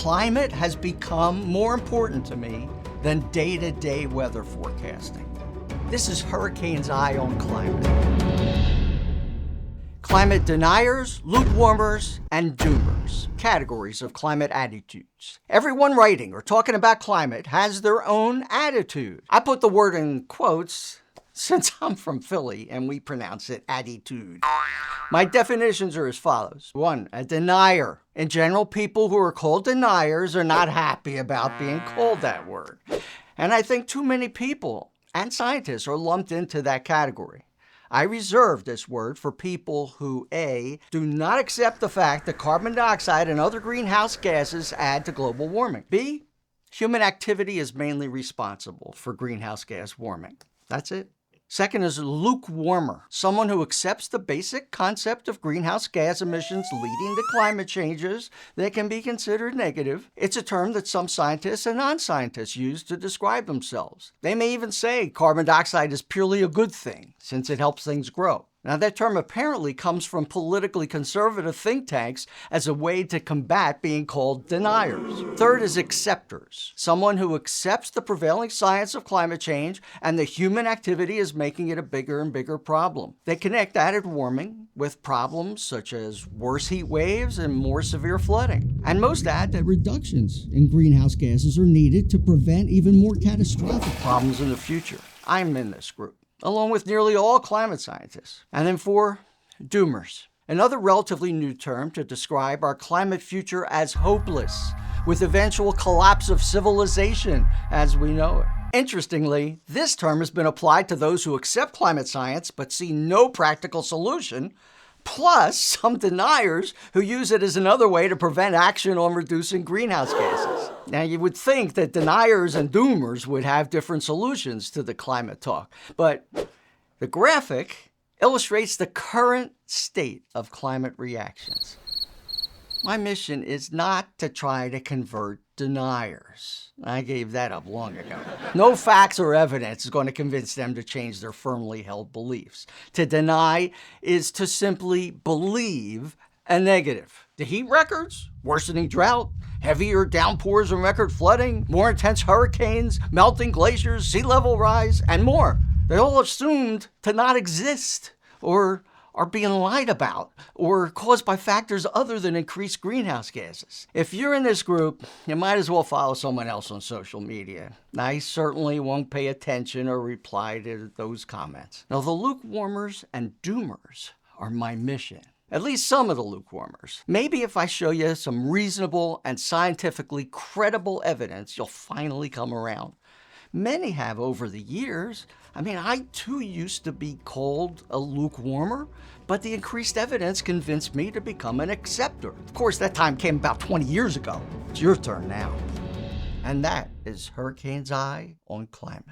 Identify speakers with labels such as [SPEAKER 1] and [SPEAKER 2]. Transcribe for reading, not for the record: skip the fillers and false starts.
[SPEAKER 1] climate has become more important to me than day-to-day weather forecasting. This is Hurricane's Eye on Climate. Climate deniers, lukewarmers, and doomers, categories of climate attitudes. Everyone writing or talking about climate has their own attitude. I put the word in quotes since I'm from Philly and we pronounce it attitude. My definitions are as follows. 1, a denier. In general, people who are called deniers are not happy about being called that word. And I think too many people and scientists are lumped into that category. I reserve this word for people who, A, do not accept the fact that carbon dioxide and other greenhouse gases add to global warming. B, human activity is mainly responsible for greenhouse gas warming. That's it. Second is a lukewarmer, someone who accepts the basic concept of greenhouse gas emissions leading to climate changes that can be considered negative. It's a term that some scientists and non-scientists use to describe themselves. They may even say carbon dioxide is purely a good thing, since it helps things grow. Now, that term apparently comes from politically conservative think tanks as a way to combat being called deniers. Third is acceptors, someone who accepts the prevailing science of climate change and that human activity is making it a bigger and bigger problem. They connect added warming with problems such as worse heat waves and more severe flooding. And most add that reductions in greenhouse gases are needed to prevent even more catastrophic problems in the future. I'm in this group, along with nearly all climate scientists. And then 4, doomers, another relatively new term to describe our climate future as hopeless, with eventual collapse of civilization as we know it. Interestingly, this term has been applied to those who accept climate science but see no practical solution, plus some deniers who use it as another way to prevent action on reducing greenhouse gases. Now, you would think that deniers and doomers would have different solutions to the climate talk, but the graphic illustrates the current state of climate reactions. My mission is not to try to convert deniers. I gave that up long ago. No facts or evidence is going to convince them to change their firmly held beliefs. To deny is to simply believe a negative. The heat records, worsening drought, heavier downpours and record flooding, more intense hurricanes, melting glaciers, sea level rise, and more. They're all assumed to not exist or are being lied about or caused by factors other than increased greenhouse gases. If you're in this group, you might as well follow someone else on social media. I certainly won't pay attention or reply to those comments. Now, the lukewarmers and doomers are my mission. At least some of the lukewarmers. Maybe if I show you some reasonable and scientifically credible evidence, you'll finally come around. Many have over the years. I too used to be called a lukewarmer, but the increased evidence convinced me to become an acceptor. Of course, that time came about 20 years ago. It's your turn now. And that is Hurricane's Eye on Climate.